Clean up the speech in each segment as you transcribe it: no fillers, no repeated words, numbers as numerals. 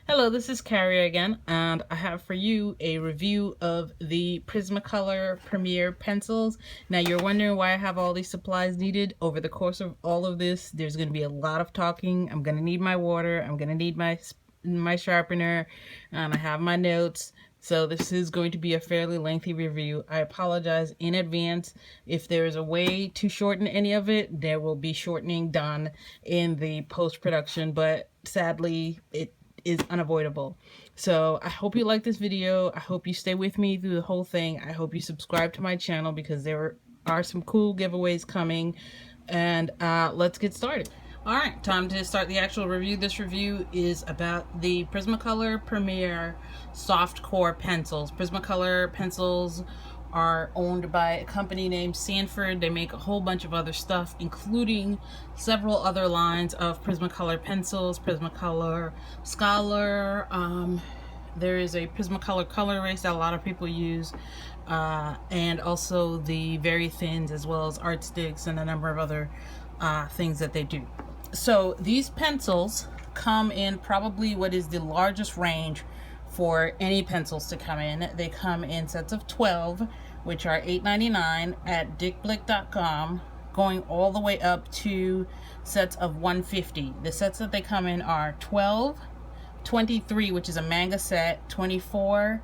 Hello, this is Karia again, and I have for you a review of the Prismacolor Premier pencils. Now you're wondering why I have all these supplies needed. Over the course of all of this, there's going to be a lot of talking. I'm going to need my water, I'm going to need my sharpener, and I have my notes. So this is going to be a fairly lengthy review. I apologize in advance. If there is a way to shorten any of it, there will be shortening done in the post-production, but sadly it is unavoidable. So I hope you like this video. I hope you stay with me through the whole thing. I hope you subscribe to my channel because there are some cool giveaways coming, and let's get started. All right, time to start the actual review. This review is about the Prismacolor Premier Softcore pencils. Prismacolor pencils are owned by a company named Sanford. They make a whole bunch of other stuff, including several other lines of Prismacolor pencils, Prismacolor Scholar. There is a Prismacolor Color Erase that a lot of people use, and also the very thins, as well as art sticks and a number of other things that they do. So these pencils come in probably what is the largest range for any pencils to come in. They come in sets of 12, which are $8.99 at dickblick.com, going all the way up to sets of $150. The sets that they come in are 12, 23, which is a manga set, 24,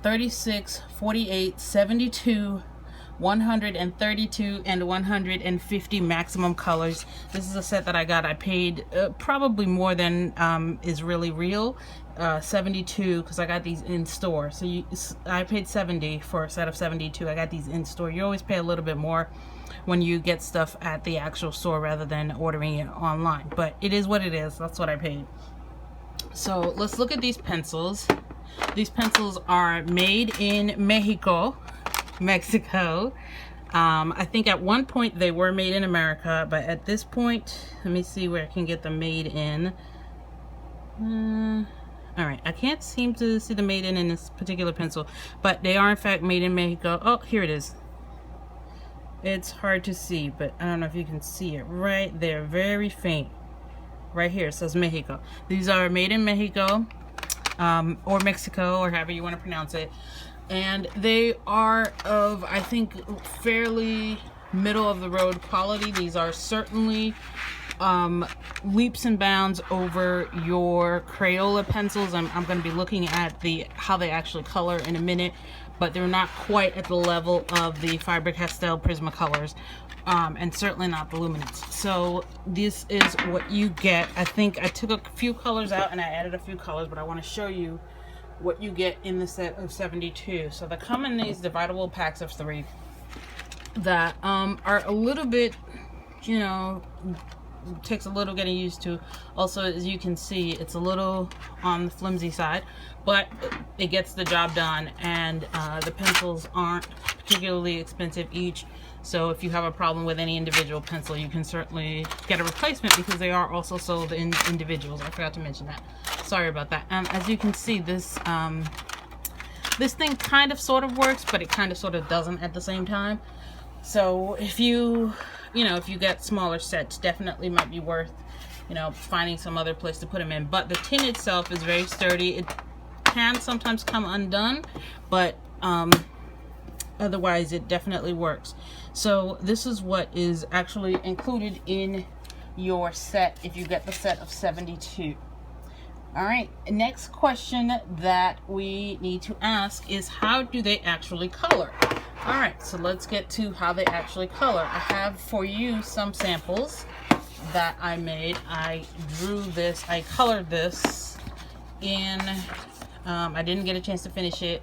36, 48, 72, 132, and 150 maximum colors. This is a set that I got. I paid probably more than is really real, 72, because I got these in store. So I paid 70 for a set of 72. I got these in store. You always pay a little bit more when you get stuff at the actual store rather than ordering it online, but it is what it is. That's what I paid. So let's look at these pencils. These pencils are made in Mexico. I think at one point they were made in America, but at this point, let me see where I can get them made in. All right, I can't seem to see the made in this particular pencil, but they are in fact made in Mexico. Oh, here it is. It's hard to see, but I don't know if you can see it right there, very faint. Right here it says Mexico. These are made in Mexico, or Mexico, or however you want to pronounce it. And they are of, I think, fairly middle of the road quality. These are certainly leaps and bounds over your Crayola pencils. I'm going to be looking at how they actually color in a minute, but they're not quite at the level of the Faber Castell Prismacolors, and certainly not the Luminance. So this is what you get. I think I took a few colors out and I added a few colors, but I want to show you what you get in the set of 72. So they come in these dividable packs of 3 that are a little bit, you know, takes a little getting used to. Also, as you can see, it's a little on the flimsy side, but it gets the job done, and the pencils aren't particularly expensive each. So if you have a problem with any individual pencil, you can certainly get a replacement because they are also sold in individuals. I forgot to mention that. Sorry about that. As you can see, this this thing kind of sort of works, but it kind of sort of doesn't at the same time. So if you get smaller sets, definitely might be worth, finding some other place to put them in. But the tin itself is very sturdy. It can sometimes come undone, but otherwise it definitely works. So this is what is actually included in your set if you get the set of 72. All right, next question that we need to ask is, how do they actually color? All right, so let's get to how they actually color. I have for you some samples that I made. I drew this, I colored this in, I didn't get a chance to finish it.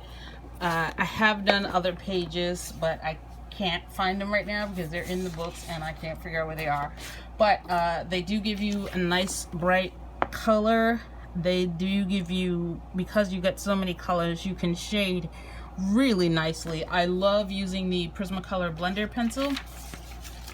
I have done other pages, but I can't find them right now because they're in the books and I can't figure out where they are. But they do give you a nice bright color. They do give you, because you get so many colors, you can shade really nicely. I love using the Prismacolor blender pencil,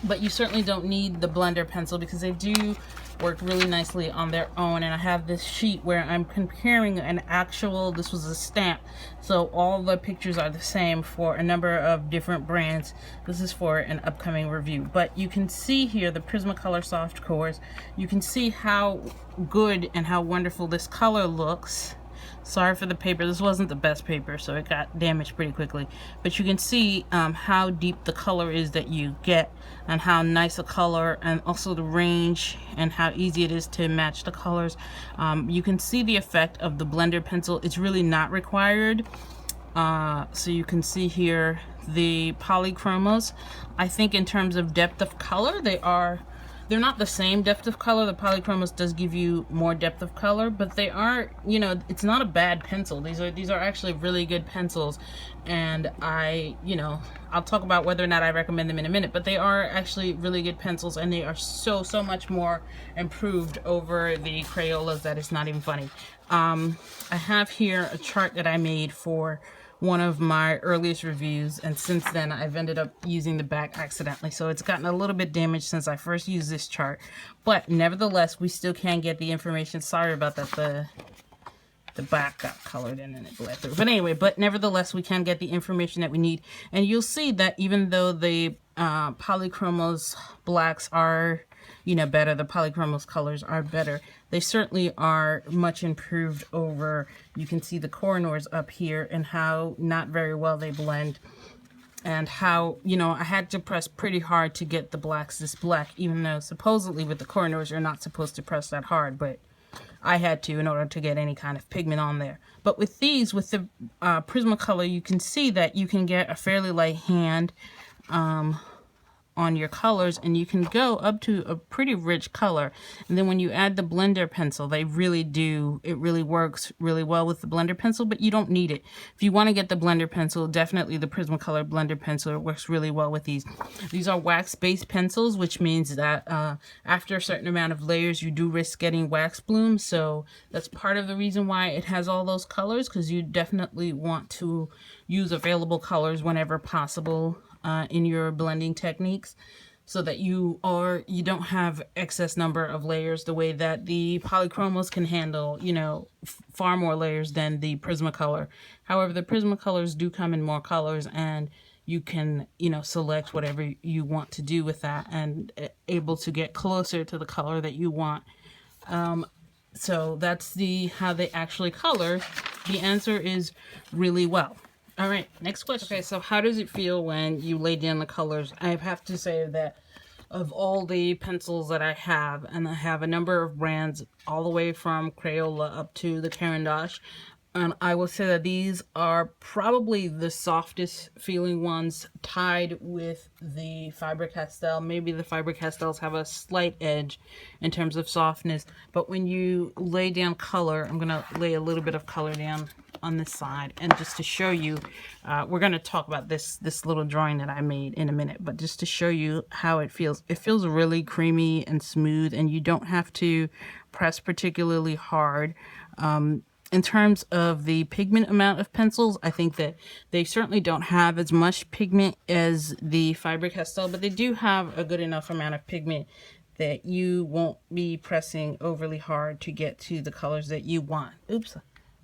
but you certainly don't need the blender pencil because they do work really nicely on their own. And I have this sheet where I'm comparing an actual, this was a stamp, so all the pictures are the same for a number of different brands. This is for an upcoming review, but you can see here the Prismacolor Softcores. You can see how good and how wonderful this color looks. Sorry for the paper, this wasn't the best paper, so it got damaged pretty quickly, but you can see how deep the color is that you get, and how nice a color, and also the range, and how easy it is to match the colors. You can see the effect of the blender pencil. It's really not required. So you can see here the Polychromos. I think in terms of depth of color, they're not the same depth of color. The Polychromos does give you more depth of color, but they are, you know, it's not a bad pencil. These are actually really good pencils, and I'll talk about whether or not I recommend them in a minute, but they are actually really good pencils, and they are so much more improved over the Crayolas that it's not even funny. I have here a chart that I made for one of my earliest reviews, and since then I've ended up using the back accidentally, so it's gotten a little bit damaged since I first used this chart, but nevertheless we still can get the information. Sorry about that, the back got colored in and it bled through, but anyway, but nevertheless we can get the information that we need. And you'll see that even though the Polychromos blacks are, you know, better, the Polychromos colors are better, they certainly are much improved over, you can see the Kohinoors up here and how not very well they blend, and how, you know, I had to press pretty hard to get the blacks this black, even though supposedly with the Kohinoors you're not supposed to press that hard, but I had to in order to get any kind of pigment on there. But with these, with the Prismacolor, you can see that you can get a fairly light hand on your colors, and you can go up to a pretty rich color. And then when you add the blender pencil, it really works really well with the blender pencil, but you don't need it. If you want to get the blender pencil, definitely the Prismacolor blender pencil works really well with these. These are wax-based pencils, which means that after a certain amount of layers, you do risk getting wax bloom. So that's part of the reason why it has all those colors, because you definitely want to use available colors whenever possible in your blending techniques, so that you don't have excess number of layers, the way that the Polychromos can handle, you know, far more layers than the Prismacolor. However, the Prismacolors do come in more colors, and you can, you know, select whatever you want to do with that, and able to get closer to the color that you want. So that's how they actually color. The answer is really well. All right, next question. Okay, so how does it feel when you lay down the colors? I have to say that of all the pencils that I have, and I have a number of brands all the way from Crayola up to the Caran d'Ache, and I will say that these are probably the softest feeling ones, tied with the Faber Castell. Maybe the Faber Castells have a slight edge in terms of softness, but when you lay down color, I'm gonna lay a little bit of color down on this side, and just to show you, we're going to talk about this little drawing that I made in a minute, but just to show you how it feels really creamy and smooth, and you don't have to press particularly hard. In terms of the pigment amount of pencils, I think that they certainly don't have as much pigment as the Faber Castell, but they do have a good enough amount of pigment that you won't be pressing overly hard to get to the colors that you want. Oops.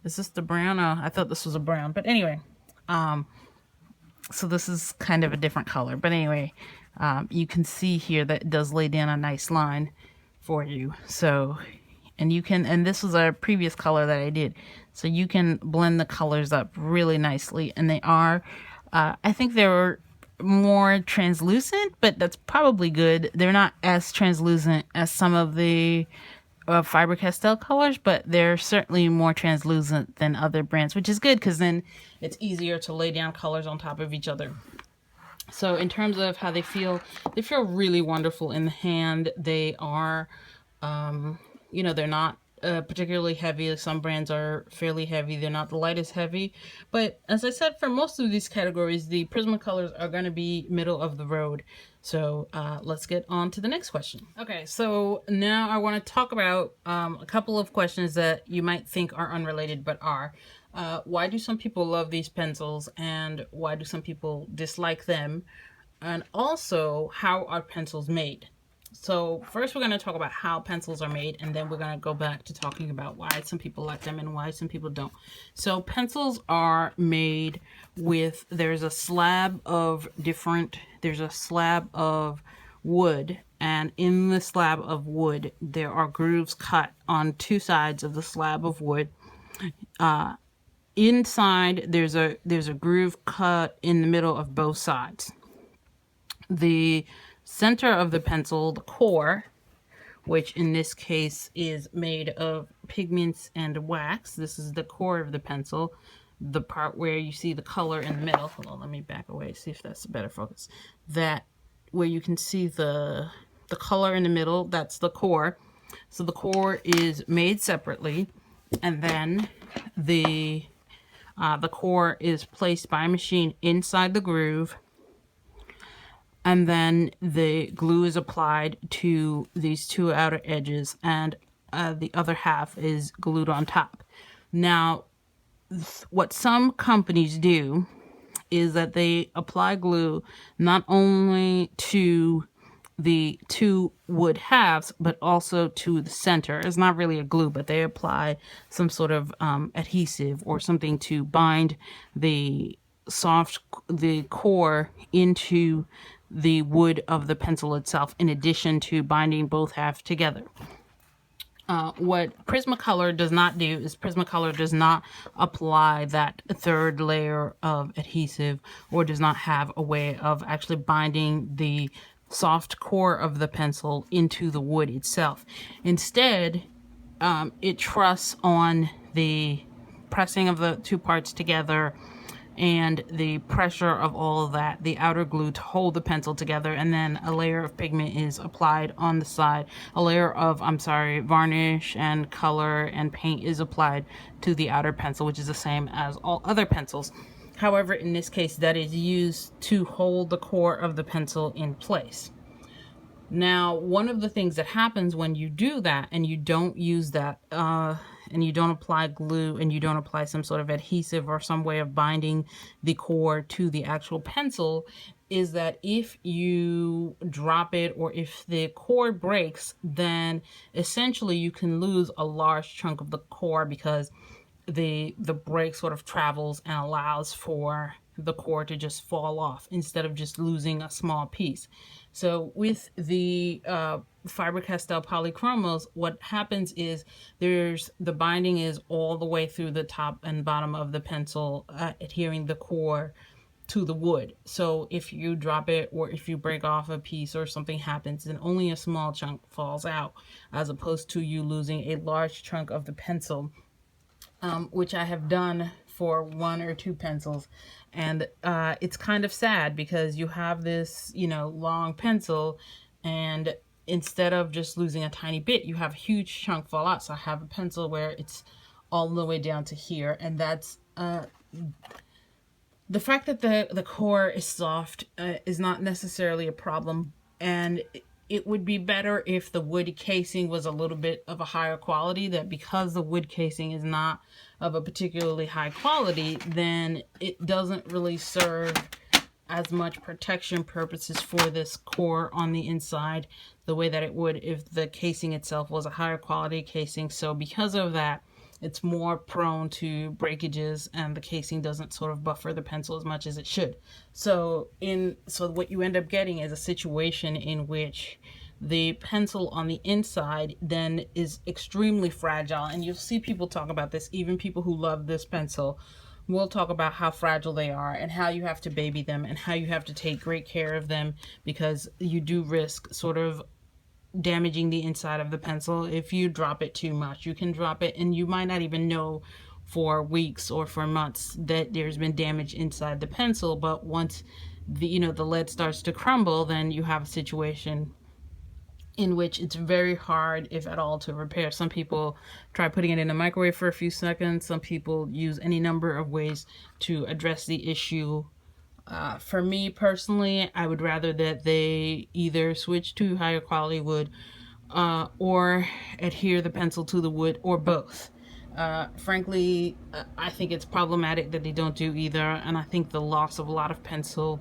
Is this the brown? Oh, I thought this was a brown. But anyway, so this is kind of a different color. But anyway, you can see here that it does lay down a nice line for you. So, and you can, and this was a previous color that I did. So you can blend the colors up really nicely. And they are, I think they're more translucent, but that's probably good. They're not as translucent as some of the Faber Castell colors, but they're certainly more translucent than other brands, which is good, because then it's easier to lay down colors on top of each other. So in terms of how they feel really wonderful in the hand. They are, you know, they're not particularly heavy. Some brands are fairly heavy. They're not the lightest heavy, but as I said, for most of these categories, the Prismacolors are going to be middle of the road. So let's get on to the next question. Okay, so now I want to talk about a couple of questions that you might think are unrelated, but are. Why do some people love these pencils, and why do some people dislike them? And also, how are pencils made? So first we're going to talk about how pencils are made, and then we're going to go back to talking about why some people like them and why some people don't. So pencils are made with, there's a slab of wood, and in the slab of wood there are grooves cut on two sides of the slab of wood. Inside there's a groove cut in the middle of both sides. The center of the pencil, the core, which in this case is made of pigments and wax. This is the core of the pencil, the part where you see the color in the middle. Hold on, let me back away, see if that's a better focus. That where you can see the color in the middle, that's the core. So the core is made separately, and then the core is placed by machine inside the groove, and then the glue is applied to these two outer edges, and the other half is glued on top. Now, what some companies do is that they apply glue not only to the two wood halves, but also to the center. It's not really a glue, but they apply some sort of adhesive or something to bind the core into the wood of the pencil itself, in addition to binding both halves together. What Prismacolor does not do is Prismacolor does not apply that third layer of adhesive, or does not have a way of actually binding the soft core of the pencil into the wood itself. Instead, it trusts on the pressing of the two parts together and the pressure of all of that, the outer glue to hold the pencil together, and then a layer of pigment is applied on the side. A layer of, varnish and color and paint is applied to the outer pencil, which is the same as all other pencils. However, in this case, that is used to hold the core of the pencil in place. Now, one of the things that happens when you do that and you don't use that, and you don't apply glue, and you don't apply some sort of adhesive or some way of binding the core to the actual pencil, is that if you drop it or if the core breaks, then essentially you can lose a large chunk of the core, because the break sort of travels and allows for the core to just fall off instead of just losing a small piece. So with the Faber Castell Polychromos, what happens is the binding is all the way through the top and bottom of the pencil, adhering the core to the wood. So if you drop it, or if you break off a piece or something happens, then only a small chunk falls out, as opposed to you losing a large chunk of the pencil, which I have done for one or two pencils. And it's kind of sad, because you have this, long pencil, and instead of just losing a tiny bit, you have a huge chunk fall out. So I have a pencil where it's all the way down to here, and that's the fact that the core is soft is not necessarily a problem, and it would be better if the wood casing was a little bit of a higher quality. That because the wood casing is not of a particularly high quality, then it doesn't really serve as much protection purposes for this core on the inside the way that it would if the casing itself was a higher quality casing. So because of that, it's more prone to breakages, and the casing doesn't sort of buffer the pencil as much as it should. So what you end up getting is a situation in which the pencil on the inside then is extremely fragile. And you'll see people talk about this, even people who love this pencil will talk about how fragile they are, and how you have to baby them, and how you have to take great care of them, because you do risk sort of damaging the inside of the pencil. If you drop it too much, you can drop it and you might not even know for weeks or for months that there's been damage inside the pencil. But once the lead starts to crumble, then you have a situation in which it's very hard, if at all, to repair. Some people try putting it in the microwave for a few seconds. Some people use any number of ways to address the issue. For me personally, I would rather that they either switch to higher quality wood, or adhere the pencil to the wood, or both. Frankly, I think it's problematic that they don't do either, and I think the loss of a lot of pencil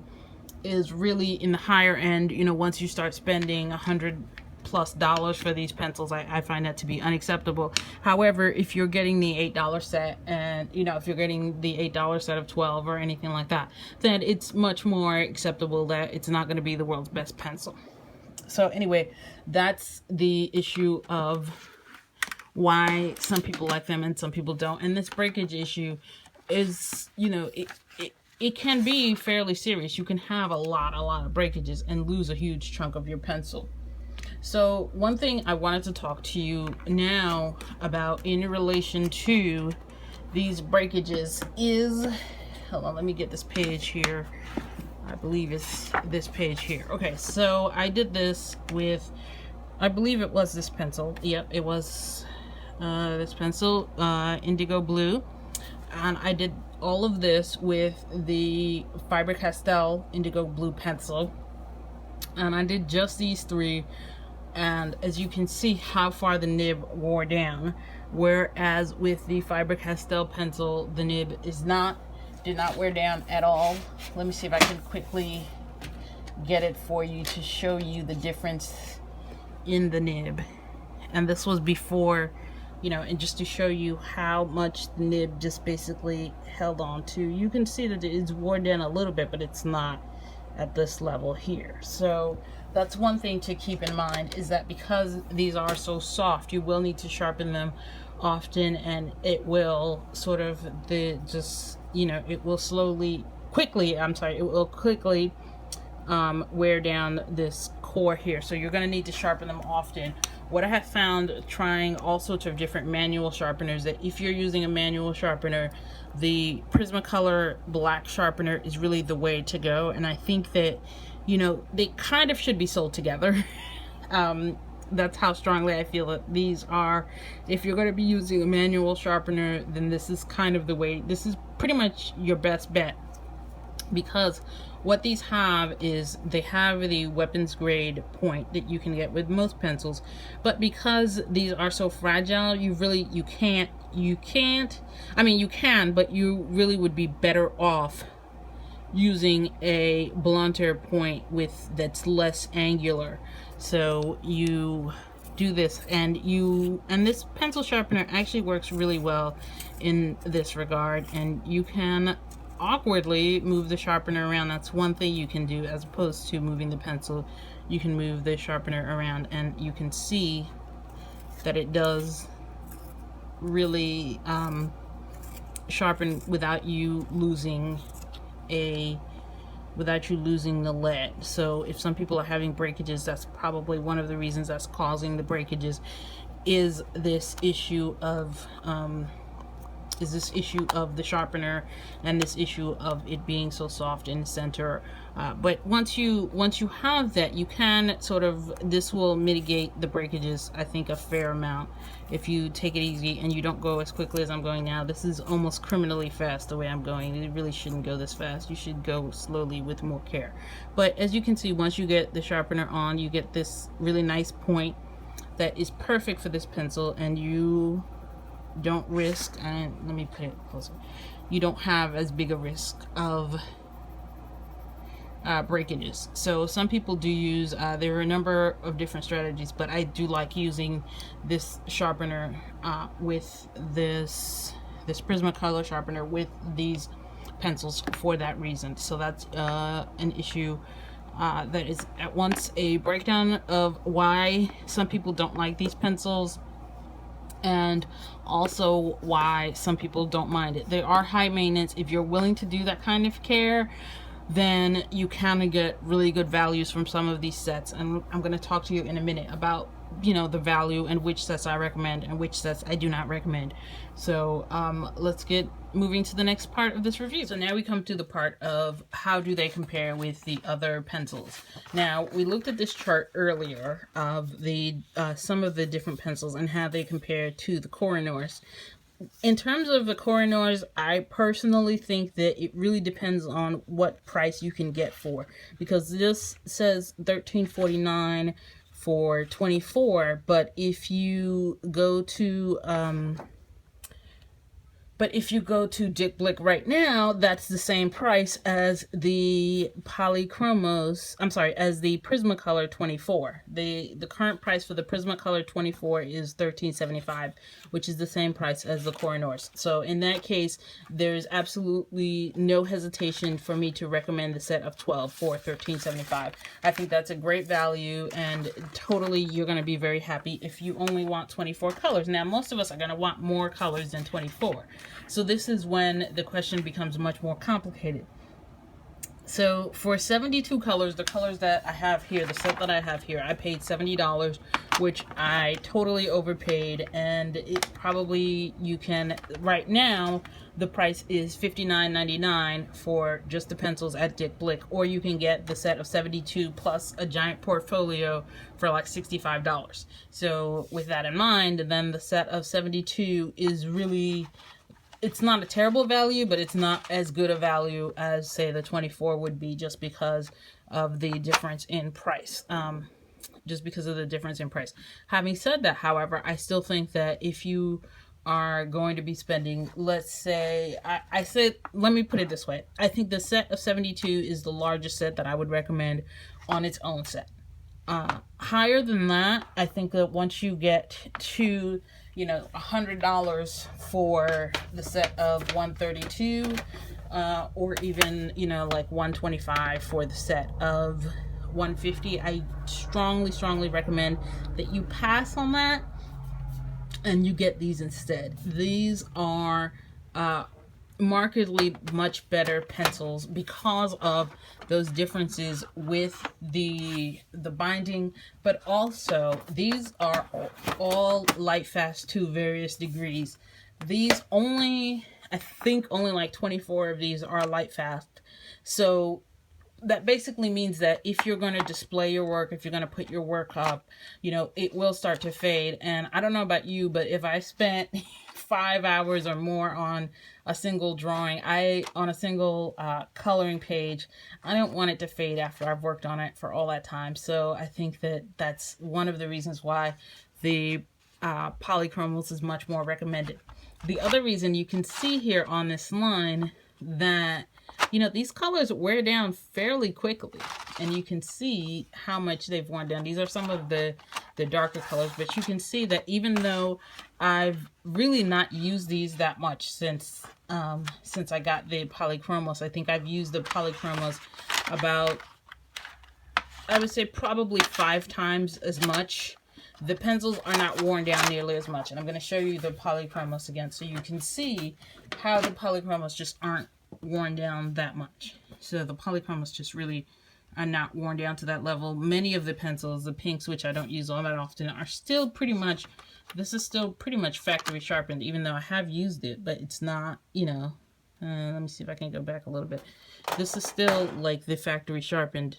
is really in the higher end. Once you start spending $100 $10+ for these pencils. I find that to be unacceptable. However, if you're getting the $8 set, and you know, if you're getting the $8 set of 12 or anything like that, then it's much more acceptable that it's not going to be the world's best pencil. So anyway, that's the issue of why some people like them and some people don't. And this breakage issue is, you know, it can be fairly serious. You can have a lot of breakages and lose a huge chunk of your pencil. So one thing I wanted to talk to you now about in relation to these breakages is, hold on, let me get this page here. I believe it's this page here. Okay, so I did this with, I believe it was this pencil. Yep, it was this pencil, indigo blue. And I did all of this with the Faber Castell indigo blue pencil. And I did just these three. And as you can see how far the nib wore down. Whereas with the Faber Castell pencil, the nib did not wear down at all. Let me see if I can quickly get it for you to show you the difference in the nib. And this was before, you know, and just to show you how much the nib just basically held on to. You can see that it's worn down a little bit, but it's not at this level here. So that's one thing to keep in mind, is that because these are so soft, you will need to sharpen them often, and it will sort of, you know, it will quickly wear down this core here. So you're going to need to sharpen them often. What I have found trying all sorts of different manual sharpeners, that if you're using a manual sharpener, the Prismacolor black sharpener is really the way to go. And I think that, you know, they kind of should be sold together. That's how strongly I feel that these are. If you're going to be using a manual sharpener, then this is kind of the way. This is pretty much your best bet, because what these have is they have the weapons grade point that you can get with most pencils, but because these are so fragile, you can't, I mean, you can, but you really would be better off using a blunter point that's less angular. So you do this, and this pencil sharpener actually works really well in this regard, and you can awkwardly move the sharpener around. That's one thing you can do, as opposed to moving the pencil. You can move the sharpener around, and you can see that it does really sharpen without you losing the lead. So if some people are having breakages, that's probably one of the reasons that's causing the breakages, is this issue of the sharpener, and this issue of it being so soft in the center. But once you have that, you can sort of, this will mitigate the breakages, I think, a fair amount if you take it easy and you don't go as quickly as I'm going now. This is almost criminally fast the way I'm going. You really shouldn't go this fast. You should go slowly with more care. But as you can see, once you get the sharpener on, you get this really nice point that is perfect for this pencil, and you don't risk, and let me put it closer, you don't have as big a risk of breakages. So some people do use, there are a number of different strategies, but I do like using this sharpener with this Prismacolor sharpener with these pencils for that reason. So that's an issue that is at once a breakdown of why some people don't like these pencils, and also why some people don't mind it. They are high maintenance. If you're willing to do that kind of care, then you can get really good values from some of these sets, and I'm going to talk to you in a minute about, you know, the value and which sets I recommend and which sets I do not recommend. So let's get moving to the next part of this review. So now we come to the part of how do they compare with the other pencils. Now, we looked at this chart earlier of the some of the different pencils and how they compare to the Koh-i-Noors. In terms of the Koh-i-Noors, I personally think that it really depends on what price you can get for, because this says $13.49 for 24, but if you go to But if you go to Dick Blick right now, that's the same price as the Polychromos, I'm sorry, as the Prismacolor 24. The current price for the Prismacolor 24 is $13.75, which is the same price as the Koh-i-Noors. So in that case, there's absolutely no hesitation for me to recommend the set of 12 for $13.75. I think that's a great value, and totally you're going to be very happy if you only want 24 colors. Now, most of us are going to want more colors than 24. So this is when the question becomes much more complicated. So for 72 colors, the colors that I have here, the set that I have here, I paid $70, which I totally overpaid, and it probably, you can, right now, the price is $59.99 for just the pencils at Dick Blick, or you can get the set of 72 plus a giant portfolio for like $65. So with that in mind, then the set of 72 is really, it's not a terrible value, but it's not as good a value as, say, the 24 would be, just because of the difference in price. Having said that, however, I still think that if you are going to be spending, let's say, I said, let me put it this way. I think the set of 72 is the largest set that I would recommend on its own set. Higher than that, I think that once you get to, you know, $100 for the set of 132, or even, you know, like $125 for the set of 150, I strongly recommend that you pass on that and you get these instead. These are markedly much better pencils because of those differences with the binding, but also these are all light fast to various degrees. These only, I think only like 24 of these are light fast. So that basically means that if you're going to display your work, if you're going to put your work up, you know, it will start to fade. And I don't know about you, but if I spent 5 hours or more on a single drawing, on a single coloring page, I don't want it to fade after I've worked on it for all that time. So I think that that's one of the reasons why the Polychromos is much more recommended. The other reason, you can see here on this line that, you know, these colors wear down fairly quickly, and you can see how much they've worn down. These are some of the darker colors, but you can see that even though I've really not used these that much since I got the Polychromos, I think I've used the Polychromos about, I would say probably 5 times as much. The pencils are not worn down nearly as much, and I'm going to show you the Polychromos again so you can see how the Polychromos just aren't worn down that much. So the Polychromos just really are not worn down to that level. Many of the pencils, the pinks, which I don't use all that often, are still pretty much, this is still pretty much factory sharpened, even though I have used it, but it's not, you know, let me see if I can go back a little bit. This is still like the factory sharpened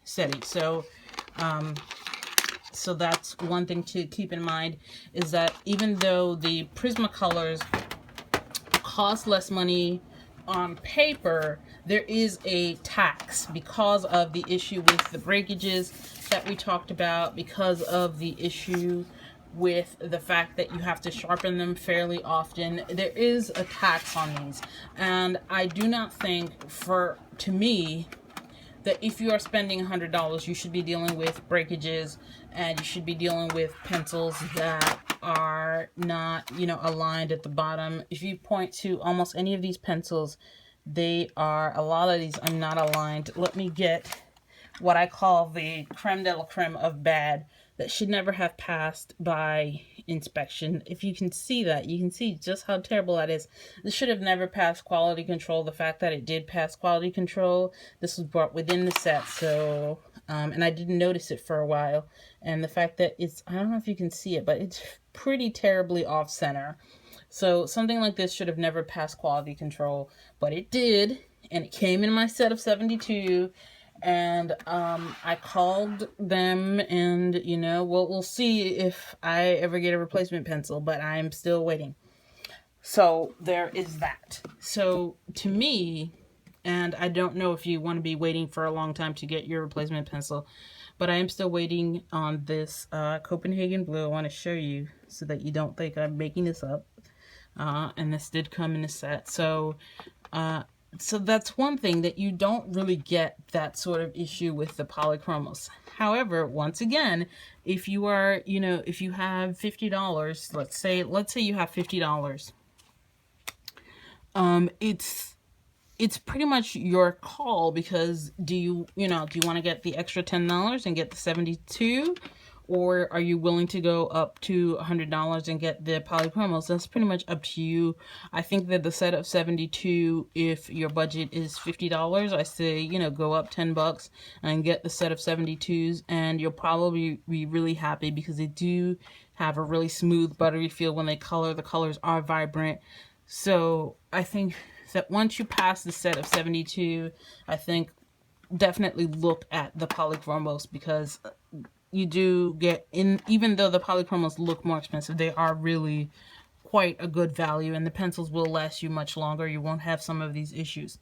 setting. So so that's one thing to keep in mind, is that even though the Prismacolors cost less money on paper, there is a tax because of the issue with the breakages that we talked about, because of the issue with the fact that you have to sharpen them fairly often. There is a tax on these, and I do not think, to me, that if you are spending $100, you should be dealing with breakages, and you should be dealing with pencils that are not, you know, aligned at the bottom. If you point to almost any of these pencils, a lot of these are not aligned. Let me get what I call the creme de la creme of bad, that should never have passed by inspection. If you can see that, you can see just how terrible that is. This should have never passed quality control. The fact that it did pass quality control, this was brought within the set, so and I didn't notice it for a while. And the fact that it's, I don't know if you can see it, but it's pretty terribly off center. So something like this should have never passed quality control, but it did, and it came in my set of 72. And I called them, and, you know, we'll see if I ever get a replacement pencil, but I'm still waiting. So there is that. So to me, and I don't know if you want to be waiting for a long time to get your replacement pencil, but I am still waiting on this Copenhagen blue. I want to show you so that you don't think I'm making this up. and this did come in a set. So so that's one thing that you don't really get that sort of issue with the Polychromos. However, once again, if you are, you know, if you have $50, let's say you have $50, it's pretty much your call, because do you want to get the extra $10 and get the 72, or are you willing to go up to $100 and get the Polychromos? That's pretty much up to you. I think that the set of 72, if your budget is $50, I say, you know, go up $10 and get the set of 72s, and you'll probably be really happy, because they do have a really smooth, buttery feel when they color. The colors are vibrant. So I think that once you pass the set of 72, I think definitely look at the Polychromos, because you do get in, even though the Polychromos look more expensive, they are really quite a good value, and the pencils will last you much longer. You won't have some of these issues.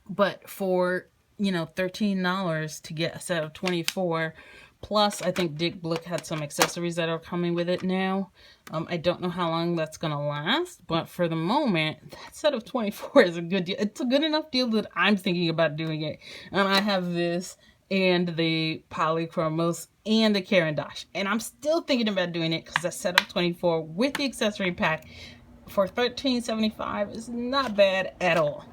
But for, you know, $13 to get a set of 24, plus I think Dick Blick had some accessories that are coming with it now. I don't know how long that's gonna last, but for the moment, that set of 24 is a good deal. It's a good enough deal that I'm thinking about doing it. And I have this and the Polychromos and the Caran d'Ache, and I'm still thinking about doing it, because that set of 24 with the accessory pack for $13.75 is not bad at all.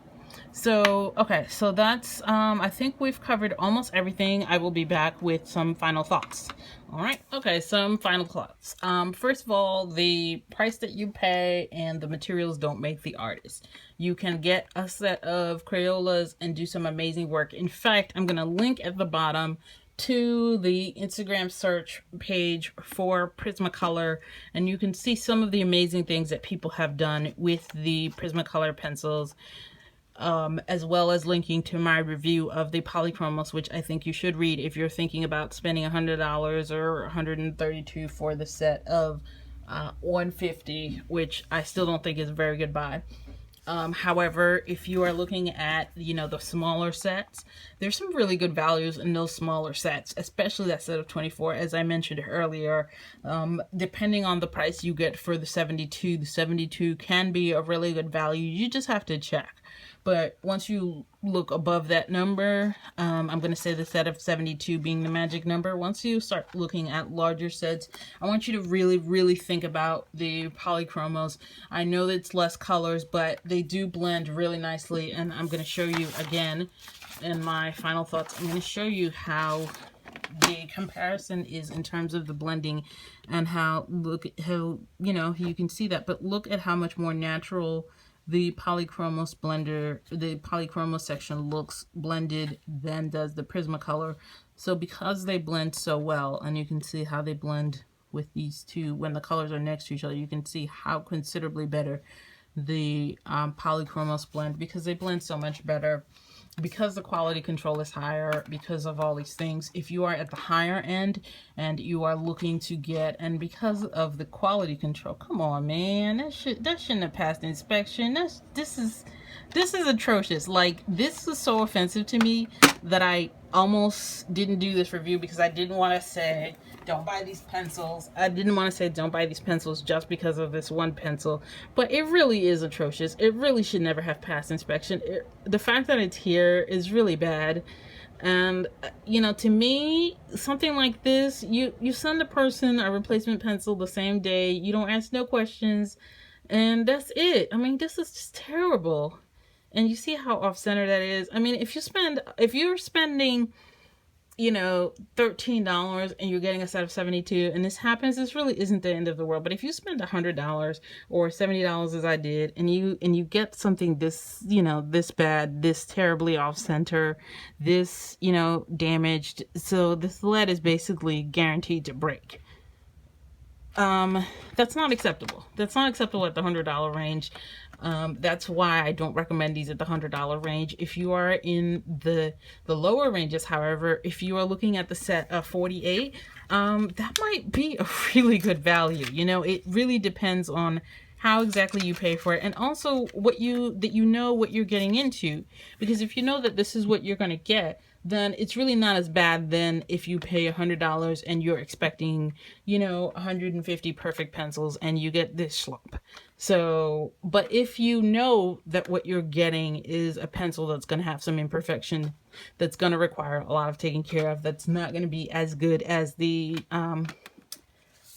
So okay, so that's I think we've covered almost everything. I will be back with some final thoughts. All right, okay, some final thoughts. First of all, the price that you pay and the materials don't make the artist. You can get a set of Crayolas and do some amazing work. In fact, I'm gonna link at the bottom to the Instagram search page for Prismacolor, and you can see some of the amazing things that people have done with the Prismacolor pencils, as well as linking to my review of the Polychromos, which I think you should read if you're thinking about spending $100 or $132 for the set of $150, which I still don't think is a very good buy. However, if you are looking at, you know, the smaller sets, there's some really good values in those smaller sets, especially that set of 24, as I mentioned earlier. Depending on the price you get for the 72 can be a really good value. You just have to check. But once you look above that number, I'm going to say the set of 72 being the magic number. Once you start looking at larger sets, I want you to really, really think about the Polychromos. I know that it's less colors, but they do blend really nicely. And I'm going to show you again in my final thoughts. I'm going to show you how the comparison is in terms of the blending, and how, look at how, you know, you can see that, but look at how much more natural the Polychromos blender, the Polychromos section looks blended than does the Prismacolor. So because they blend so well, and you can see how they blend with these two when the colors are next to each other, you can see how considerably better the Polychromos blend, because they blend so much better, because the quality control is higher, because of all these things. If you are at the higher end and you are looking to get, and because of the quality control, come on, man, that shouldn't have passed inspection. This is atrocious. Like, this is so offensive to me that I almost didn't do this review, because I didn't want to say don't buy these pencils. I didn't want to say don't buy these pencils just because of this one pencil, but it really is atrocious. It really should never have passed inspection. The fact that it's here is really bad. And you know, to me, something like this, you send a person a replacement pencil the same day, you don't ask no questions, and that's it. I mean, this is just terrible. And you see how off-center that is. I mean, if you're spending, you know, $13 and you're getting a set of 72, and this happens, this really isn't the end of the world. But if you spend $100 or $70 as I did, and you get something this, you know, this bad, this terribly off-center, this, you know, damaged, so this lead is basically guaranteed to break. That's not acceptable. That's not acceptable at the $100 range. That's why I don't recommend these at the $100 range. If you are in the lower ranges, however, if you are looking at the set of 48, that might be a really good value. You know, it really depends on how exactly you pay for it, and also what you know what you're getting into. Because if you know that this is what you're going to get, then it's really not as bad than if you pay $100 and you're expecting, you know, 150 perfect pencils and you get this slump. So, but if you know that what you're getting is a pencil that's going to have some imperfection, that's going to require a lot of taking care of, that's not going to be as good as the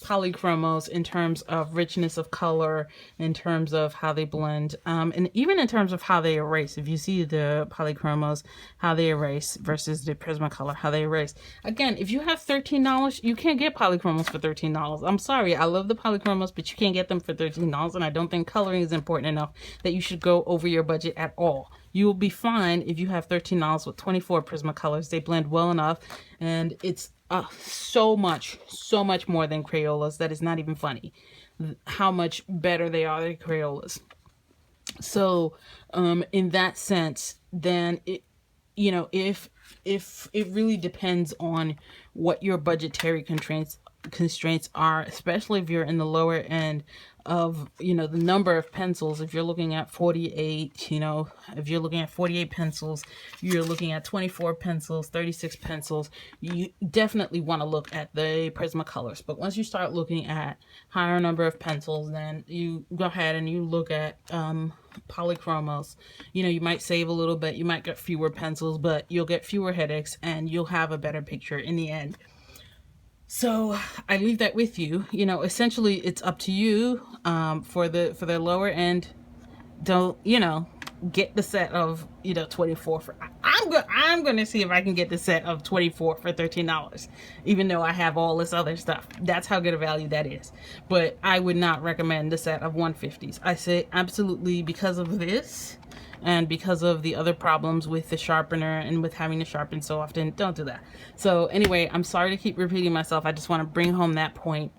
Polychromos in terms of richness of color, in terms of how they blend, and even in terms of how they erase. If you see the Polychromos, how they erase versus the Prismacolor, how they erase. Again, if you have $13, you can't get Polychromos for $13. I'm sorry, I love the Polychromos, but you can't get them for $13, and I don't think coloring is important enough that you should go over your budget at all. You will be fine if you have $13 with 24 Prismacolors. They blend well enough, and it's so much more than Crayolas that is not even funny how much better they are than Crayolas. So in that sense, then it, you know, if it really depends on what your budgetary constraints are, especially if you're in the lower end of, you know, the number of pencils. If you're looking at 48, you know, if you're looking at 48 pencils, you're looking at 24 pencils, 36 pencils, you definitely want to look at the Prismacolors. But once you start looking at higher number of pencils, then you go ahead and you look at Polychromos. You know, you might save a little bit, you might get fewer pencils, but you'll get fewer headaches and you'll have a better picture in the end. So I leave that with you. You know, essentially it's up to you. For the lower end, don't, you know, get the set of, you know, 24 for, I'm gonna see if I can get the set of 24 for $13, even though I have all this other stuff. That's how good a value that is. But I would not recommend the set of 150s. I say absolutely, because of this and because of the other problems with the sharpener and with having to sharpen so often, don't do that. So anyway, I'm sorry to keep repeating myself. I just want to bring home that point.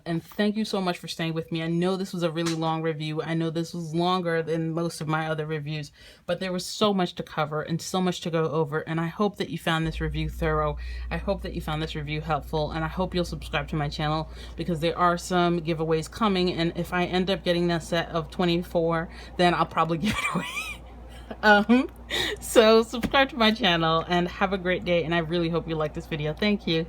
And thank you so much for staying with me. I know this was a really long review. I know this was longer than most of my other reviews, but there was so much to cover and so much to go over. And I hope that you found this review thorough. I hope that you found this review helpful, and I hope you'll subscribe to my channel because there are some giveaways coming. And if I end up getting that set of 24, then I'll probably give it away. So subscribe to my channel and have a great day. And I really hope you like this video. Thank you.